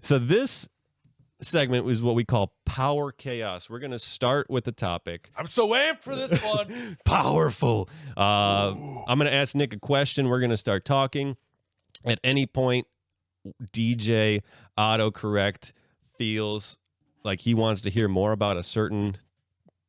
So this segment was what we call Power Chaos. We're going to start with the topic. I'm so amped for this one. Powerful. I'm going to ask Nick a question. We're going to start talking. At any point, DJ autocorrect feels like he wants to hear more about a certain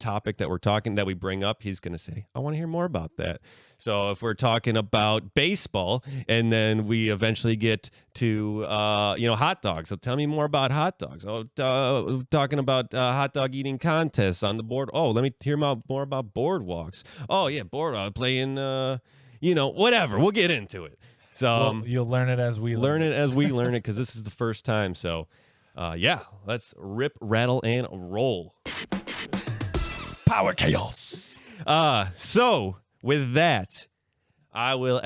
topic that we bring up, he's going to say, I want to hear more about that. So if we're talking about baseball and then we eventually get to, hot dogs, so tell me more about hot dogs. Talking about hot dog eating contests on the board. Oh, let me hear more about boardwalks. Oh yeah, playing, whatever. We'll get into it. So you'll learn it as we learn it. Because this is the first time. So let's rip, rattle, and roll. Power Chaos. So with that, I will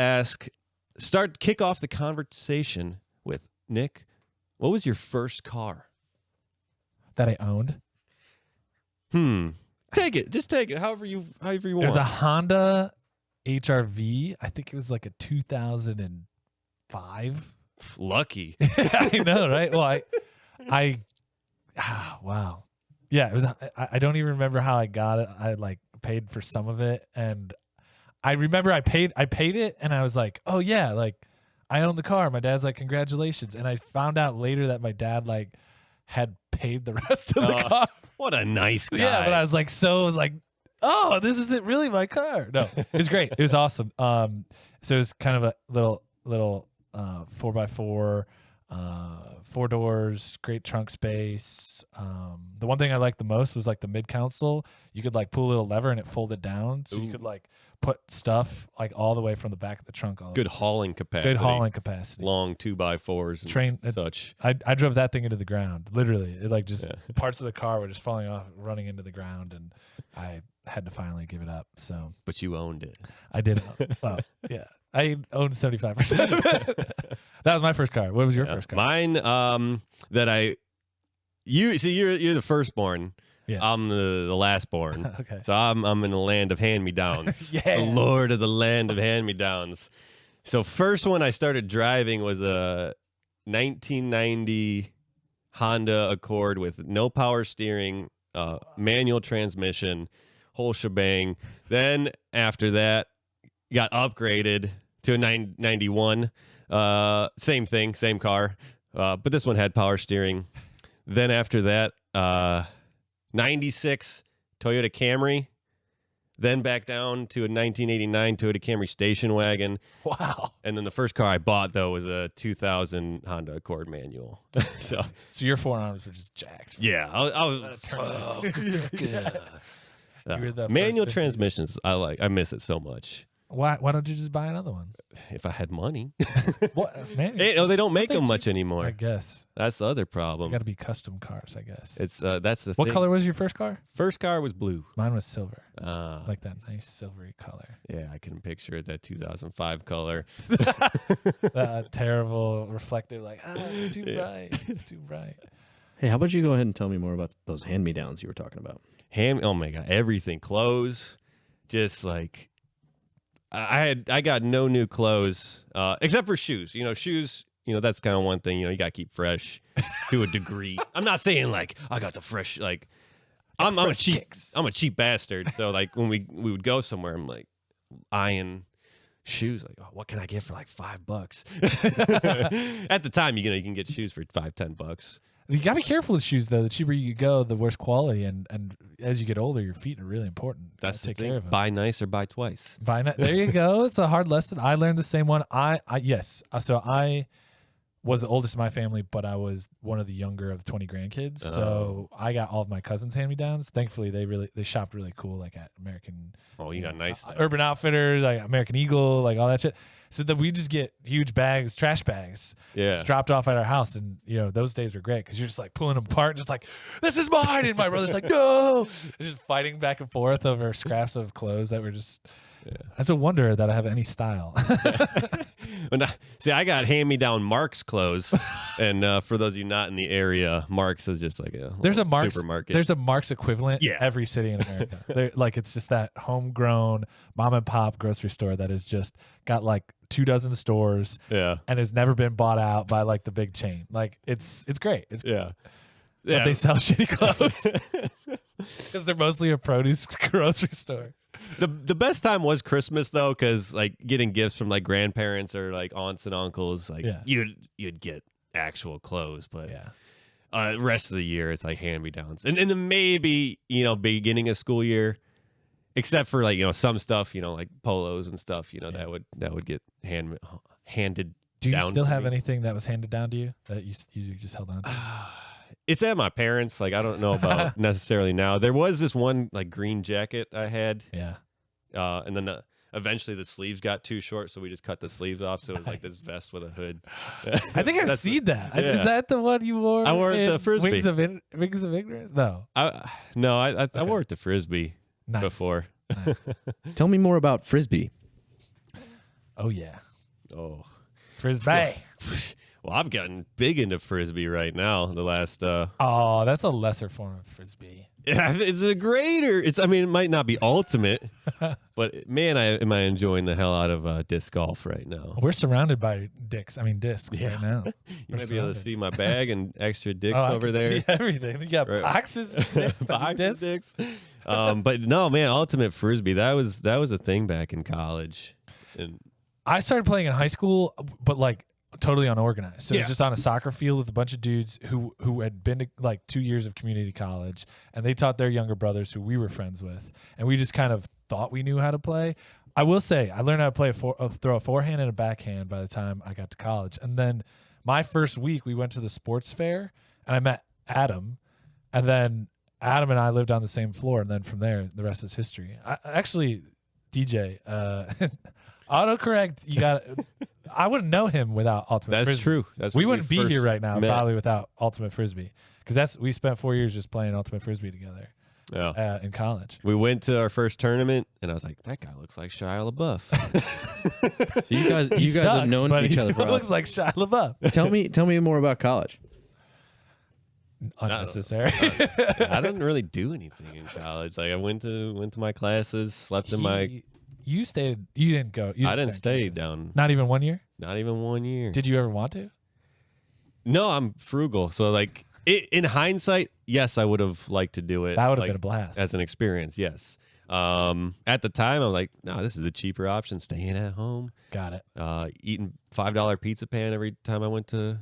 kick off the conversation with Nick. What was your first car that I owned? Take it. Just take it. However you want. It was a Honda HRV. I think it was like a 2005. Lucky. I know, right? Well, wow. Yeah, it was. I don't even remember how I got it. I paid for some of it, and I remember I paid it, and I was like, oh yeah, I own the car. My dad's like, congratulations, and I found out later that my dad had paid the rest of the car. What a nice guy. Yeah, but I was like, oh, this isn't really my car. No, it was great. It was awesome. So it was kind of a little 4x4. 4 doors, great trunk space. The one thing I liked the most was the mid console. You could pull a little lever and it folded down, so you could put stuff all the way from the back of the trunk. Good hauling capacity. Long 2x4s and train such. I drove that thing into the ground. Literally, it parts of the car were just falling off, running into the ground, and I had to finally give it up. So, but you owned it. I did. Well, yeah. I owned 75% of it. That was my first car. What was your first car? Mine, you're the firstborn. Yeah. I'm the lastborn. Okay. So I'm in the land of hand-me-downs. Yeah. The lord of the land of hand-me-downs. So first one I started driving was a 1990 Honda Accord with no power steering, manual transmission, whole shebang. Then after that, got upgraded to a 91. Same thing, same car. But this one had power steering. Then after that, 96 Toyota Camry. Then back down to a 1989 Toyota Camry station wagon. Wow. And then the first car I bought, though, was a 2000 Honda Accord manual. So your forearms were just jacked. Yeah. I was... manual transmissions, I miss it so much. Why don't you just buy another one? If I had money. What, man? They don't make them much anymore. I guess that's the other problem. Got to be custom cars, I guess. It's that's the. What thing. color was your first car? First car was blue. Mine was silver. Like that nice silvery color. Yeah, I can picture it, that 2005 color. That terrible reflective, it's too bright. It's too bright. Hey, how about you go ahead and tell me more about those hand-me-downs you were talking about? Oh my God, everything, clothes, just I got no new clothes except for shoes. Shoes. That's kind of one thing. You got to keep fresh to a degree. I'm not saying I got the fresh. I'm a cheap bastard. So when we would go somewhere, I'm eyeing shoes. What can I get for $5? At the time, you can get shoes for $5-10. You gotta be careful with shoes, though. The cheaper you go, the worse quality. And as you get older, your feet are really important. That's the take thing. care of them. Buy nice or buy twice. There you go. It's a hard lesson. I learned the same one. Yes. So I was the oldest in my family, but I was one of the younger of the 20 grandkids. Oh. So I got all of my cousins' hand-me-downs. Thankfully, they shopped really cool, at American. Oh, you got nice stuff. Urban Outfitters, American Eagle, all that shit. So that we just get huge bags, trash bags, just dropped off at our house, and those days were great because you're just pulling them apart, just this is mine, and my brother's no, just fighting back and forth over scraps of clothes that were just. Yeah. It's a wonder that I have any style. See, I got hand-me-down Mark's clothes, and for those of you not in the area, Mark's is just like a supermarket. There's a Mark's equivalent in every city in America. Like it's just that homegrown mom and pop grocery store that has just got like 24 stores, and has never been bought out by like the big chain. Like it's great. But they sell shitty clothes because they're mostly a produce grocery store. The best time was Christmas though, because like getting gifts from like grandparents or like aunts and uncles, like you'd get actual clothes, but rest of the year it's like hand me downs, and then maybe beginning of school year, except for like some stuff like polos and stuff that would get handed. Do you down still to have me. anything that was handed down to you that you just held on to? It's at my parents. Like I don't know about necessarily now. There was this one like green jacket I had. Yeah. And then eventually the sleeves got too short, so we just cut the sleeves off. So it was like this vest with a hood. I think I've seen that. Yeah. Is that the one you wore? I wore it the Frisbee. Wings of Ignorance? No. I wore it to Frisbee before. Nice. Tell me more about Frisbee. Oh, yeah. Oh. Frisbee. Well, I've gotten big into Frisbee right now. The last. Oh, that's a lesser form of Frisbee. Yeah, it's a greater. It might not be ultimate, but man, am I enjoying the hell out of disc golf right now. We're surrounded by discs right now. You might be able to see my bag and extra dicks over there. See everything. You got boxes, boxes, dicks. But no, man, ultimate Frisbee. That was a thing back in college, and I started playing in high school, but like totally unorganized. So it was just on a soccer field with a bunch of dudes who had been to like 2 years of community college, and they taught their younger brothers who we were friends with, and we just kind of thought we knew how to play. I will say I learned how to play throw a forehand and a backhand by the time I got to college. And then my first week we went to the sports fair and I met Adam, and then Adam and I lived on the same floor, and then from there the rest is history. Actually, DJ, autocorrect, you got. I wouldn't know him without Ultimate Frisbee. That's true. We wouldn't be here right now met. probably without Ultimate Frisbee, because we spent 4 years just playing Ultimate Frisbee together in college. We went to our first tournament, and I was like, "That guy looks like Shia LaBeouf." So you guys have known each other for a while. Looks like Shia LaBeouf. Tell me more about college. Unnecessary. I didn't really do anything in college. Like I went to my classes, slept in my. You stayed. You didn't go. I didn't stay down. Not even 1 year. Not even 1 year. Did you ever want to? No, I'm frugal. So like in hindsight, yes, I would have liked to do it. That would have been a blast as an experience. Yes. At the time, I'm like, no, this is a cheaper option. Staying at home. Got it. Eating $5 pizza pan every time I went to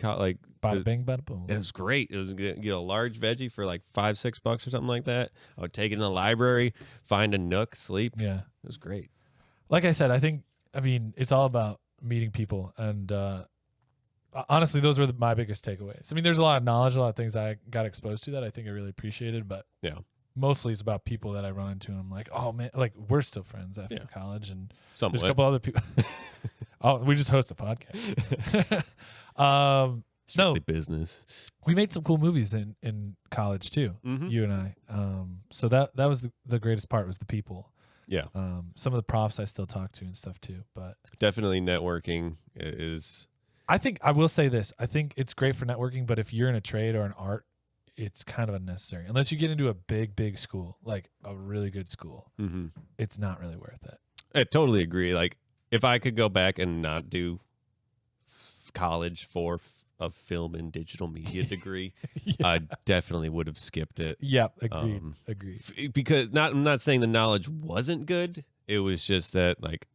like. Bada bing, bada boom. It was great. It was get a large veggie for like $5-6 or something like that. I would take it in the library, find a nook, sleep. Yeah, it was great. Like I said, I mean, it's all about meeting people, and honestly, those were my biggest takeaways. I mean, there's a lot of knowledge, a lot of things I got exposed to that I think I really appreciated, but mostly it's about people that I run into, and I'm like, oh man, like we're still friends after college, and there's a couple other people. Oh, we just host a podcast. Strictly business. We made some cool movies in college too. Mm-hmm. You and I. So that was the greatest part, was the people. Yeah. Some of the profs I still talk to and stuff too, but definitely networking is. I think I will say this. I think it's great for networking, but if you're in a trade or an art, it's kind of unnecessary. Unless you get into a big school, like a really good school, it's not really worth it. I totally agree. Like if I could go back and not do college for a film and digital media degree, I definitely would have skipped it. Yeah, agreed. Because I'm not saying the knowledge wasn't good. It was just that like,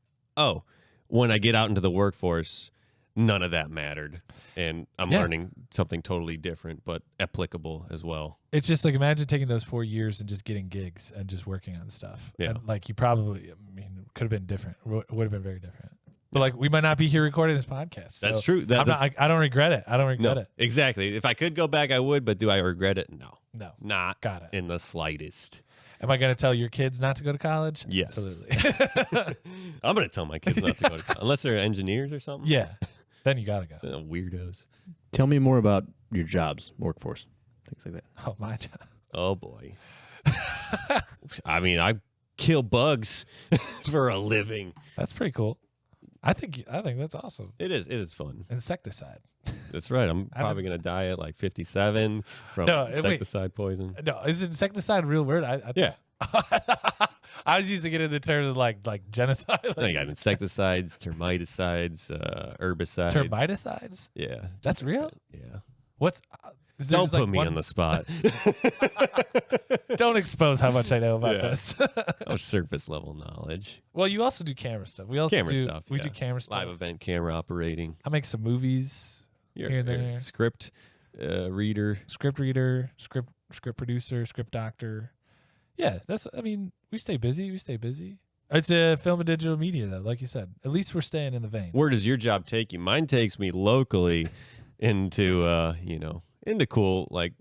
when I get out into the workforce, none of that mattered, and I'm learning something totally different but applicable as well. It's just like, imagine taking those 4 years and just getting gigs and just working on stuff. Yeah, and like you probably, could have been different. Would have been very different. But like, we might not be here recording this podcast. So that's true. I don't regret it. I don't regret it. Exactly. If I could go back, I would. But do I regret it? No. Not Got it. in the slightest. Am I going to tell your kids not to go to college? Yes. Absolutely. I'm going to tell my kids not to go to college. Unless they're engineers or something. Yeah. Then you got to go. Weirdos. Tell me more about your jobs, workforce, things like that. Oh, my job. Oh, boy. I kill bugs for a living. That's pretty cool. I think that's awesome. It is. It is fun. Insecticide. That's right. I'm probably gonna die at like 57 from insecticide poison. No, is insecticide a real word? Yeah. I was used to get into the terms of like genocide. You got insecticides, termiticides, herbicides. Termiticides? Yeah. That's real? Yeah. What's Don't put me on the spot. Don't expose how much I know about this. Oh, surface level knowledge. Well, you also do camera stuff. We also do camera stuff. Live event camera operating. I make some movies here and there. Script reader. Script reader, script producer, script doctor. Yeah, we stay busy. It's a film and digital media, though, like you said. At least we're staying in the vein. Where does your job take you? Mine takes me locally into, into cool, like,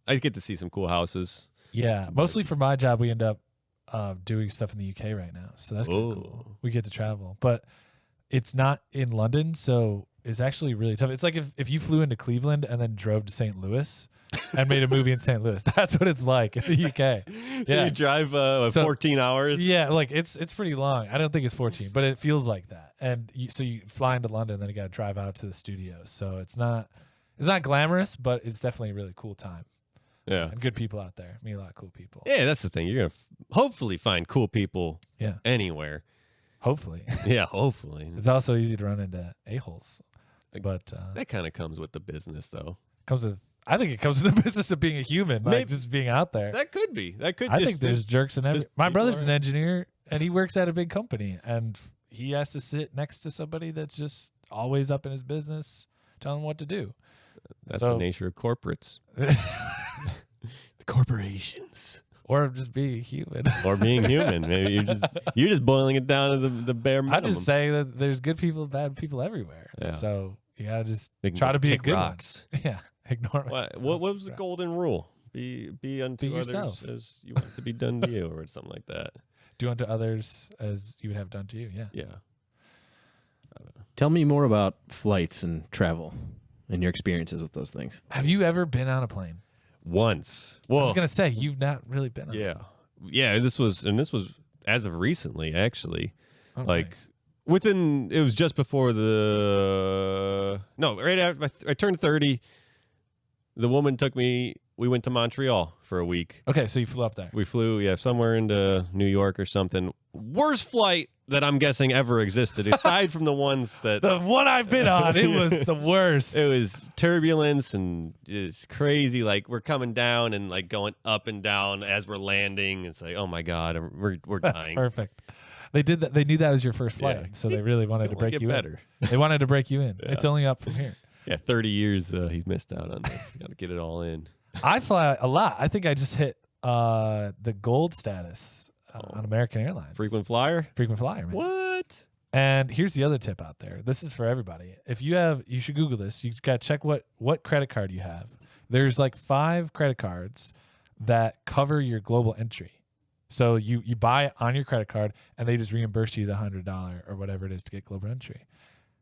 I get to see some cool houses. Yeah, mostly for my job, we end up doing stuff in the UK right now. So that's kind of cool. We get to travel. But it's not in London, so it's actually really tough. It's like if you flew into Cleveland and then drove to St. Louis and made a movie in St. Louis. That's what it's like in the UK. So you drive 14 hours? Yeah, like it's pretty long. I don't think it's 14, but it feels like that. And so you fly into London, then you got to drive out to the studios. So it's not glamorous, but it's definitely a really cool time. Yeah. And good people out there. Meet a lot of cool people. Yeah, that's the thing. You're going to hopefully find cool people anywhere. Hopefully. Yeah, hopefully. It's also easy to run into a-holes. But that kind of comes with the business, though. I think it comes with the business of being a human, like just being out there. That could be. I think there's jerks in every. My brother's an engineer, and he works at a big company, and he has to sit next to somebody that's just always up in his business, telling him what to do. That's the nature of corporates. The corporations. Or just being human. Or being human. Maybe you're just boiling it down to the bare minimum. I just say that there's good people and bad people everywhere. Yeah. So you gotta just try to be a good rocks. one. Yeah. Ignore what was the golden rule? Be unto others yourself. as you want to be done to you, or something like that. Do unto others as you would have done to you. Yeah. Yeah. Tell me more about flights and travel and your experiences with those things. Have you ever been on a plane? Once. Well, I was gonna say you've not really been on. Yeah. This was as of recently, actually. Oh, like nice. it was just before right after I turned 30. The woman took me. We went to Montreal for a week. Okay, so you flew up there. We flew, somewhere into New York or something. Worst flight that I'm guessing ever existed, aside from the ones that... The one I've been on, it was the worst. It was turbulence and just crazy. Like, we're coming down and, like, going up and down as we're landing. It's like, oh, my God, we're That's dying. Perfect. They did that. They knew that was your first flight, so they really wanted to break you in. They wanted to break you in. It's only up from here. Yeah, 30 years he's missed out on this. Got to get it all in. I fly a lot. I think I just hit the gold status on American Airlines. Frequent flyer? Frequent flyer, man. What? And here's the other tip out there. This is for everybody. If you should Google this. You got to check what credit card you have. There's like 5 credit cards that cover your global entry. So you buy it on your credit card, and they just reimburse you the $100 or whatever it is to get global entry.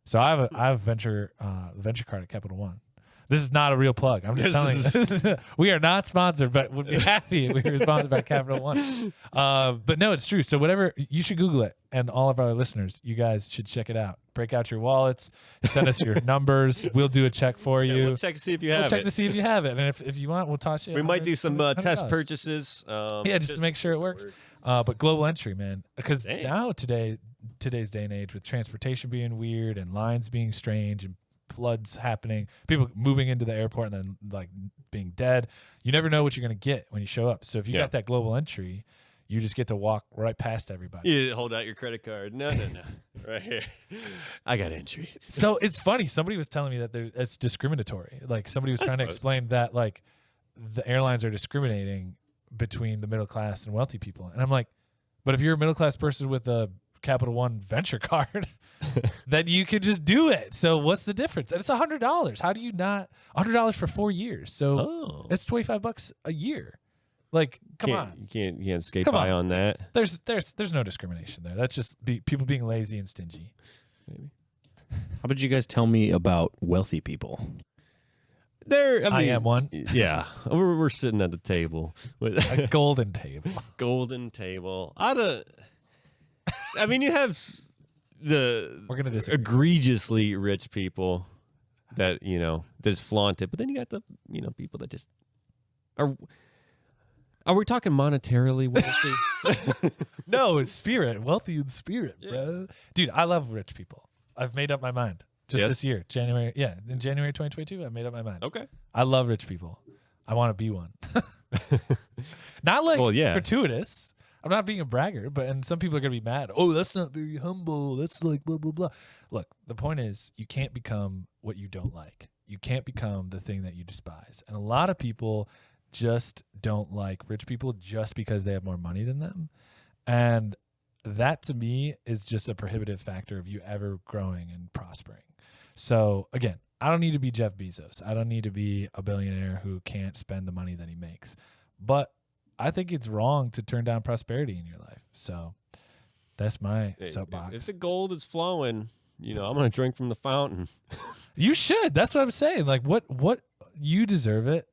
So I have a venture card at Capital One. This is not a real plug. I'm just telling you. We are not sponsored, but would be happy if we were sponsored by Capital One. But no, it's true. So whatever, you should Google it. And all of our listeners, you guys should check it out. Break out your wallets. Send us your numbers. We'll do a check for you. We'll check to see if you have it. We'll check to see if you have it. And if you want, we'll toss you. We might do some test purchases. Just to make sure it works. But global entry, man. Because now today's day and age, with transportation being weird and lines being strange and floods happening, people moving into the airport and then like being dead, you never know what you're going to get when you show up. So if you got that global entry, you just get to walk right past everybody. You hold out your credit card. No. Right here. I got entry. So it's funny. Somebody was telling me that it's discriminatory. Like somebody was trying to explain that like the airlines are discriminating between the middle class and wealthy people. And I'm like, but if you're a middle class person with a Capital One venture card, then you could just do it. So what's the difference? And it's $100. How do you not $100 for 4 years? So it's $25 a year. Like, come on. You can't skate by on that. There's no discrimination there. That's just people being lazy and stingy. Maybe. How about you guys tell me about wealthy people? I am one. Yeah, we're sitting at the table with a golden table. Golden table. I mean, you have We're gonna disagree. egregiously rich people that just flaunt it, but then you got the people that just are. Are we talking monetarily wealthy? No, it's spirit, wealthy in spirit, bro. Dude, I love rich people. I've made up my mind just this year, January. Yeah, in January 2022, I made up my mind. Okay. I love rich people. I want to be one. Not like gratuitous. I'm not being a bragger, and some people are gonna be mad. Oh, that's not very humble. That's like blah blah blah. Look, the point is, you can't become what you don't like. You can't become the thing that you despise. And a lot of people just don't like rich people just because they have more money than them. And that to me is just a prohibitive factor of you ever growing and prospering. So again, I don't need to be Jeff Bezos. I don't need to be a billionaire who can't spend the money that he makes. But I think it's wrong to turn down prosperity in your life. So that's my soapbox. If the gold is flowing, I'm going to drink from the fountain. You should. That's what I'm saying. Like what you deserve it.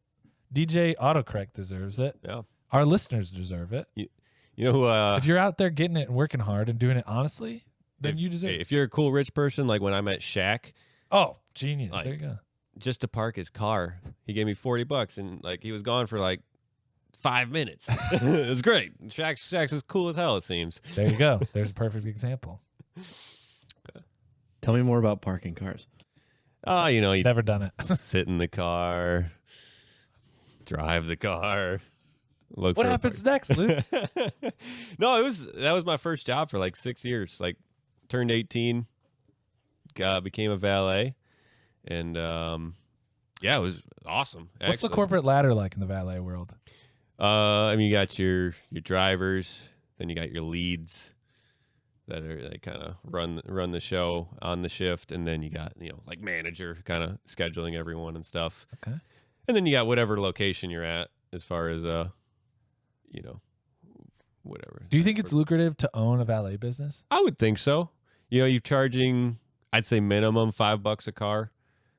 DJ Autocorrect deserves it. Yeah. Our listeners deserve it. If you're out there getting it and working hard and doing it honestly, then you deserve it. If you're a cool rich person, like when I met Shaq. Oh, genius. There you go. Just to park his car, he gave me $40 and he was gone for 5 minutes. It was great. Shaq's as cool as hell, it seems. There you go. There's a perfect example. Tell me more about parking cars. Oh, you never done it. Sit in the car. Drive the car. What happens next, Luke? No, that was my first job for 6 years. Turned 18, became a valet, and it was awesome. What's the corporate ladder like in the valet world? You got your drivers, then you got your leads that are kind of run the show on the shift, and then you got manager kind of scheduling everyone and stuff. Okay. And then you got whatever location you're at as far as, whatever. Do you think it's lucrative to own a valet business? I would think so. You're charging, I'd say minimum $5 a car.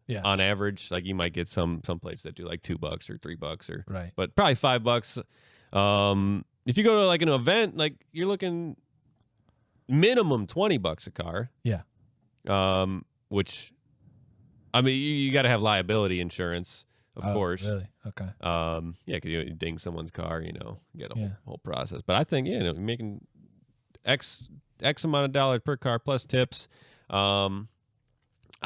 Yeah. On average, you might get some place that do $2 or $3 or right. But probably $5. If you go to an event, you're looking minimum $20 a car. Yeah. Which, you got to have liability insurance. Of course. Really? Okay. Because you ding someone's car, get a whole process. But I think, making X amount of dollars per car plus tips. I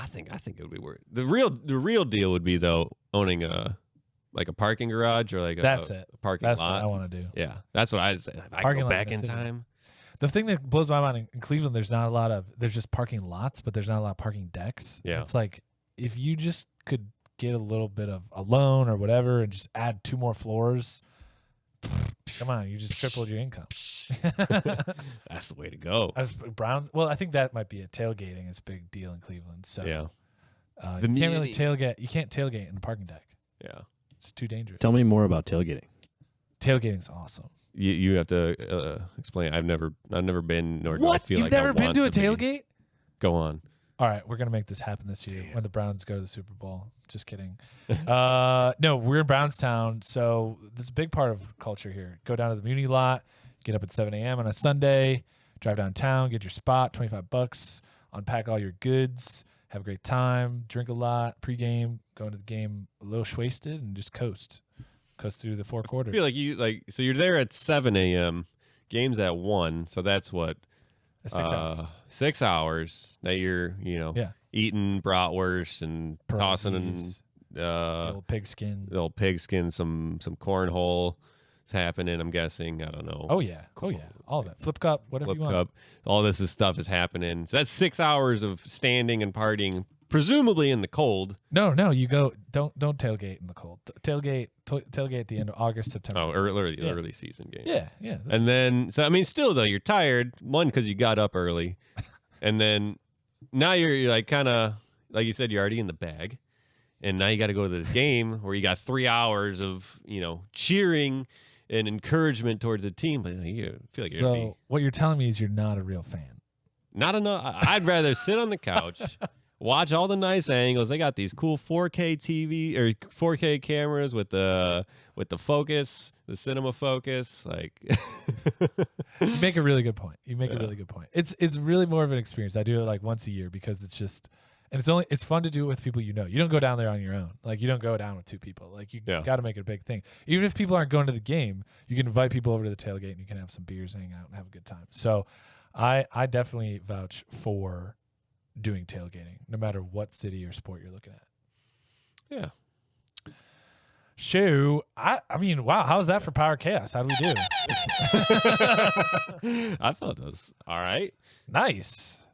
think it would be worth it. The real deal would be though owning a parking garage or a parking lot. That's what I want to do. Yeah, that's what I say. If I go back in time. The thing that blows my mind in Cleveland, there's just parking lots, but there's not a lot of parking decks. Yeah, it's if you just could get a little bit of a loan or whatever and just add 2 more floors, come on, you just tripled your income. That's the way to go. I think that might be it. Tailgating is a big deal in Cleveland. So yeah, you can't really tailgate. You can't tailgate in a parking deck. Yeah, it's too dangerous. Tell me more about tailgating. Tailgating's awesome. You have to explain. I've never been. Nor what? Do I feel You've never been to a tailgate? Go on. All right, we're gonna make this happen this year when the Browns go to the Super Bowl. Just kidding. No, we're in Brownstown, so this is a big part of culture here. Go down to the Muni lot, get up at 7 a.m. on a Sunday, drive downtown, get your spot, $25, unpack all your goods, have a great time, drink a lot, pregame, go into the game a little wasted, and just coast through the 4 quarters. I feel so you're there at 7 a.m. Game's at 1, so that's what. 6 hours. 6 hours. Now you're, eating bratwurst and tossing and little pigskin, some cornhole is happening. I'm guessing. I don't know. Oh yeah, all of it. Flip cup, whatever you want. Cup. All this stuff is happening. So that's 6 hours of standing and partying, presumably in the cold. No, you go. Don't tailgate in the cold. Tailgate at the end of August, September. Oh, early season game. Yeah. And then, still though, you're tired. One, because you got up early, and then now you're kind of like you said, you're already in the bag, and now you got to go to this game where you got 3 hours of cheering and encouragement towards the team. But you feel like so what you're telling me is you're not a real fan. Not enough. I'd rather sit on the couch. Watch all the nice angles. They got these cool 4K TV or 4K cameras with the focus, the cinema focus. Like, You make a really good point. It's really more of an experience. I do it like once a year because it's just, and it's fun to do it with people you know. You don't go down there on your own. Like, you don't go down with two people. Like, you got to make it a big thing. Even if people aren't going to the game, you can invite people over to the tailgate and you can have some beers, hang out, and have a good time. So, I definitely vouch for doing tailgating, no matter what city or sport you're looking at. yeah. Shoo. I mean, wow, how's that for Power Chaos? How do we do? I thought that was all right. Nice.